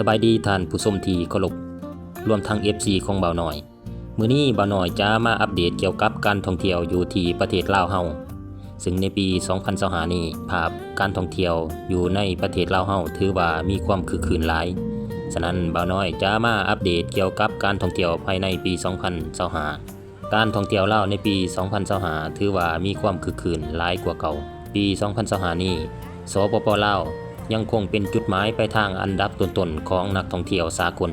บายดีท่านผู้ชมที่เคารพรวมทั้ง FC ของบ่าวน้อยมื้อนี้บ่าวน้อยจะมาอัปเดตเกี่ยวกับการท่องเที่ยวอยู่ที่ประเทศลาวเฮาซึ่งในปี 2025 นี้ภาพการท่องเที่ยวอยู่ในประเทศลาวเฮาถือว่ามีความคึกคืนหลายฉะนั้นบ่าวน้อยจะมาอัปเดตเกี่ยวกับการท่องเที่ยวภายในปี 2025 การท่องเที่ยวลาวในปี 2025 ถือว่ามีความคึกคืนหลายกว่าเก่าปี 2025 นี้สปป.ลาวยังคงเป็นจุดหมายไปทางอันดับต้นๆของนักท่องเที่ยวสากล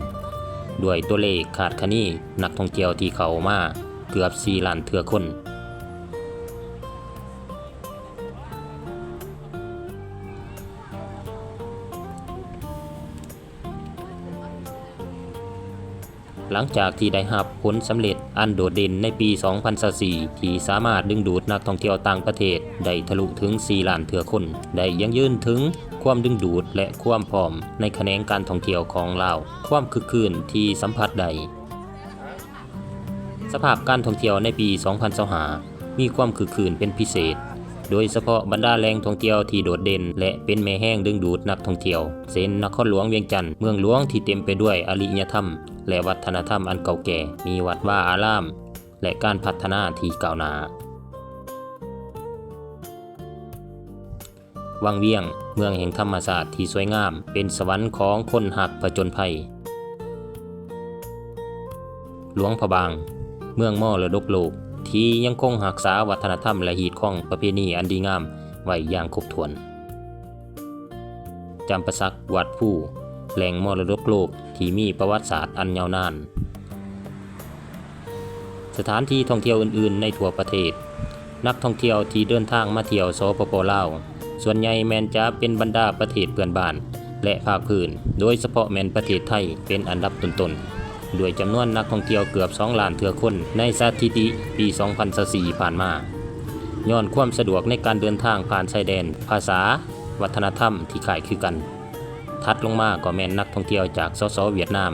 ด้วยตัวเลขคาดคะเนนักท่องเที่ยวที่เข้ามาเกือบ 4 ล้านเทื่อคนหลังจากที่ได้รับผลสำเร็จอันโดดเด่นในปี 2024 ที่สามารถดึงดูดนักท่องเที่ยวต่างประเทศได้ทะลุถึง 4 ล้านเทื่อคนได้ยังยืนถึงความดึงดูดและความพร้อมในแขนงการท่องเที่ยวของลาวความคึกคืนที่สัมผัสได้สภาพการท่องเที่ยวในปี 2025 มีความคึกคืนเป็นพิเศษโดยเฉพาะบรรดาแหล่งท่องเที่ยวที่โดดเด่นและเป็นแม่แห้งดึงดูดนักท่องเที่ยวเช่นนครหลวงเวียงจันทน์เมืองหลวงที่เต็มไปด้วยอารยธรรมและวัฒนธรรมอันเก่าแก่มีวัดว่าอารามและการพัฒนาที่ก้าวหน้าวังเวียงเมืองแห่งธรรมศาสตร์ที่สวยงามเป็นสวรรค์ของคนหักผจญภัยหลวงพระบางเมืองมรดกโลกที่ยังคงรักษาวัฒนธรรมและฮีตของประเพณีอันดีงามไว้อย่างครบถ้วนจำปาสักวัดผู้แหล่งมรดกโลกที่มีประวัติศาสตร์อันยาวนานสถานที่ท่องเที่ยวอื่นๆในทั่วประเทศนักท่องเที่ยวที่เดินทางมาเที่ยวสปป.ลาวส่วนใหญ่แม้นจะเป็นบรรดาประเทศเพื่อนบ้านและภาคพื้นโดยเฉพาะแม้นประเทศไทยเป็นอันดับต้นๆด้วยจำนวนนักท่องเที่ยวเกือบ 2 ล้านเทื่อคนในสถิติปี 2024 ผ่านมาย้อนความสะดวกในการเดินทางผ่านชายแดนภาษาวัฒนธรรมที่คล้ายคลึงกันถัดลงมาก็แม่นนักท่องเที่ยวจากสสเวียดนาม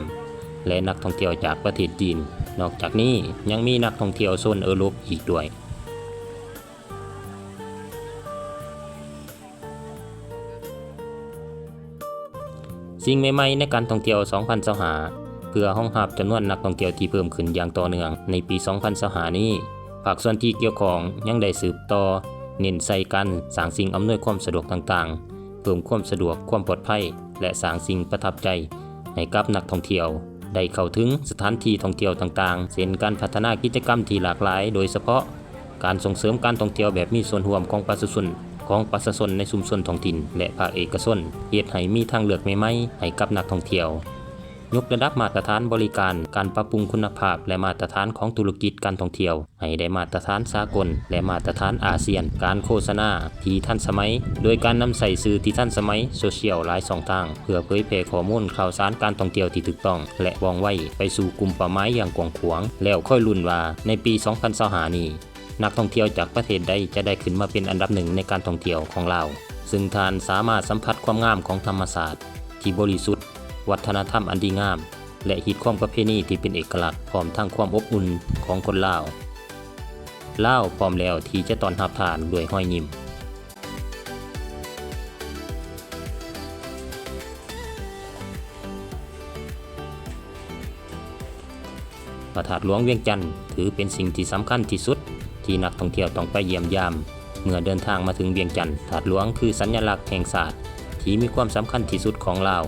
และนักท่องเที่ยวจากประเทศจีนนอกจากนี้ยังมีนักท่องเที่ยวโซนยุโรปอีกด้วยสิ่งใหม่ๆในการท่องเที่ยว 2025 เพื่อรองรับจำนวนนักท่องเที่ยวที่เพิ่มขึ้นอย่างต่อเนื่องในปี 2025 นี้ภาคส่วนที่เกี่ยวข้องยังได้สืบต่อเน้นใส่การสร้างสิ่งอำนวยความสะดวกต่างๆเพิ่มความสะดวกความปลอดภัยและสร้างสิ่งประทับใจให้กับนักท่องเที่ยวได้เข้าถึงสถานที่ท่องเที่ยวต่างๆเช่นการพัฒนากิจกรรมที่หลากหลายโดยเฉพาะการส่งเสริมการท่องเที่ยวแบบมีส่วนร่วมของประชาชนในชุมชนท้องถิ่นและภาคเอกชนเฮ็ดให้มีทางเลือกใหม่ๆให้กับนักท่องเที่ยวยกระดับมาตรฐานบริการการปรับปรุงคุณภาพและมาตรฐานของธุรกิจการท่องเที่ยวให้ได้มาตรฐานสากลและมาตรฐานอาเซียนการโฆษณาที่ทันสมัยโดยการนำใส่สื่อที่ทันสมัยโซเชียลหลายช่องทางเพื่อเผยแพร่ข้อมูลข่าวสารการท่องเที่ยวที่ถูกต้องและว่องไวไปสู่กลุ่มเป้าหมายอย่างกว้างขวางแล้วค่อยลุ้นว่าในปี 2025 นี้นักท่องเที่ยวจากประเทศใดจะได้ขึ้นมาเป็นอันดับหนึ่งในการท่องเที่ยวของลาวซึ่งท่านสามารถสัมผัสความงามของธรรมศาสตร์ที่บริสุทธิ์วัฒนธรรมอันดีงามและฮีตความประเพณีที่เป็นเอกลักษณ์พร้อมทั้งความอบอุ่นของคนลาวพร้อมแล้วที่จะต้อนรับท่านด้วยรอยยิ้มพระธาตุหลวงเวียงจันทน์ถือเป็นสิ่งที่สำคัญที่สุดที่นักท่องเที่ยวต้องไปเยี่ยมยามเมื่อเดินทางมาถึงเวียงจันทน์พระธาตุหลวงคือสัญลักษณ์แห่งศาสตร์ที่มีความสำคัญที่สุดของลาว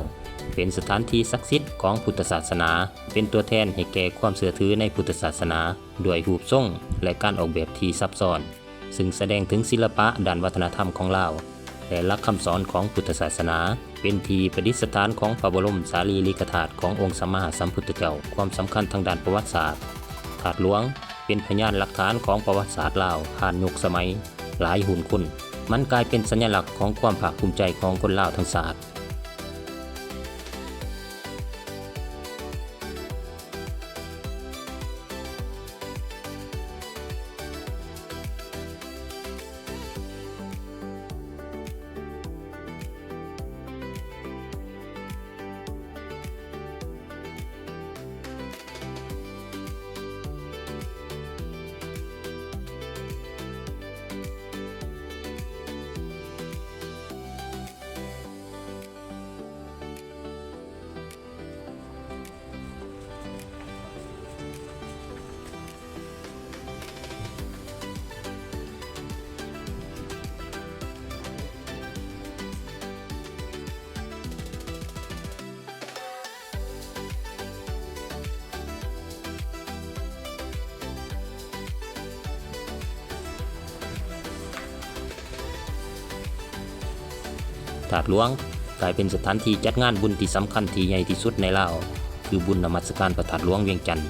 เป็นสถานที่ศักดิ์สิทธิ์ของพุทธศาสนาเป็นตัวแทนให้แก่ความเชื่อถือในพุทธศาสนาด้วยรูปทรงและการออกแบบที่ซับซ้อนซึ่งแสดงถึงศิลปะด้านวัฒนธรรมของลาวและหลักคำสอนของพุทธศาสนาเป็นที่ประดิษฐานของพระบรมสารีริกธาตุขององค์สัมมาสัมพุทธเจ้าความสำคัญทางด้านประวัติศาสตร์ธาตุหลวงเป็นพยานหลักฐานของประวัติศาสตร์ลาวผ่านยุคสมัยหลายหนคุณมันกลายเป็นสัญลักษณ์ของความภาคภูมิใจของคนลาวทั้งชาติ ธาตุหลวงกลายเป็นสถานที่จัดงานบุญที่สำคัญที่ใหญ่ที่สุดในลาวคือบุญนมัสการพระธาตุหลวงเวียงจันทน์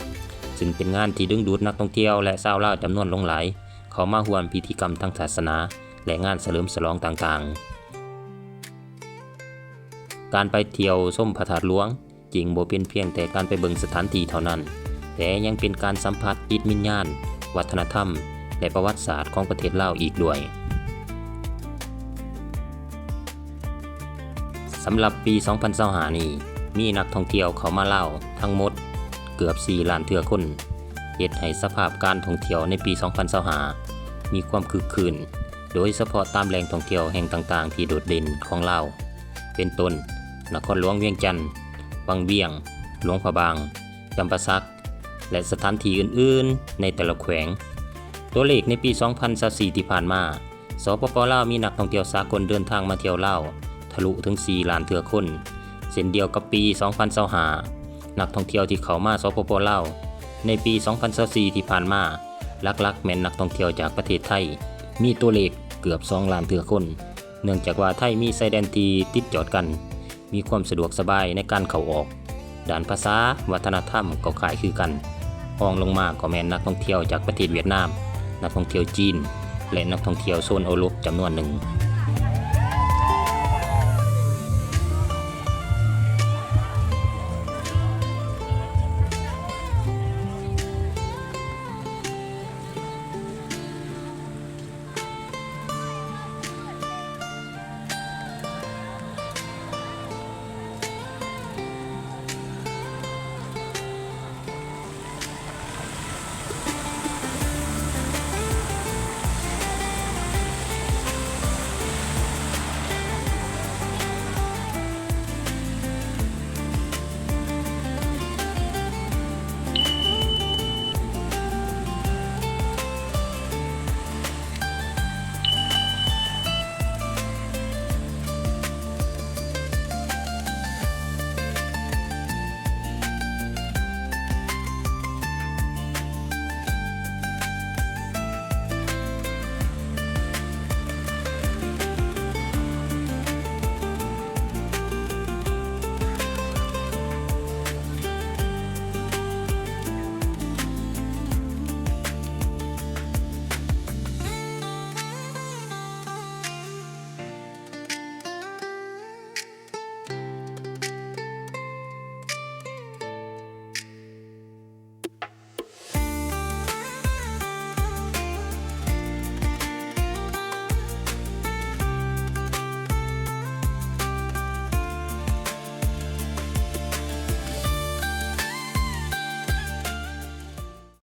ซึ่งเป็นงานที่ดึงดูดนักท่องเที่ยวและชาวลาวจำนวนหลงหลายเข้ามาร่วมพิธีกรรมทางศาสนาและงานเฉลิมฉลองต่างๆการไปเที่ยวชมพระธาตุหลวงจริงบ่เป็นเพียงแต่การไปเบิ่งสถานที่เท่านั้นแต่ยังเป็นการสัมผัสจิตวิญญาณวัฒนธรรมและประวัติศาสตร์ของประเทศลาวอีกด้วยสำหรับปี 2025 นี้มีนักท่องเที่ยวเข้ามาลาวทั้งหมดเกือบ 4 ล้านเทื่อคนเฮ็ดให้สภาพการท่องเที่ยวในปี 2025 มีความคึกคืนโดยเฉพาะตามแหล่งท่องเที่ยวแห่งต่างๆที่โดดเด่นของลาวเป็นต้นนครหลวงเวียงจันทน์วังเวียงหลวงพระบางจำปาสักและสถานที่อื่นๆในแต่ละแขวงตัวเลขในปี 2024 ที่ผ่านมาสปป.ลาวมีนักท่องเที่ยวสากลเดินทางมาเที่ยวลาวทะลุถึง 4 ล้านเทื่อคนเช่นเดียวกับปี 2025 นักท่องเที่ยวที่เข้ามาสปป.ลาวในปี 2024 ที่ผ่านมาหลักๆแม่นนักท่องเที่ยวจากประเทศไทยมีตัวเลขเกือบ 2 ล้านเทื่อคนเนื่องจากว่าไทยมีชายแดนที่ติดจอดกันมีความสะดวกสบายในการเข้าออกด้านภาษาวัฒนธรรมก็คล้ายคือกันรองลงมาก็แม่นนักท่องเที่ยวจากประเทศเวียดนามนักท่องเที่ยวจีนและนักท่องเที่ยวโซนยุโรปจำนวนหนึ่ง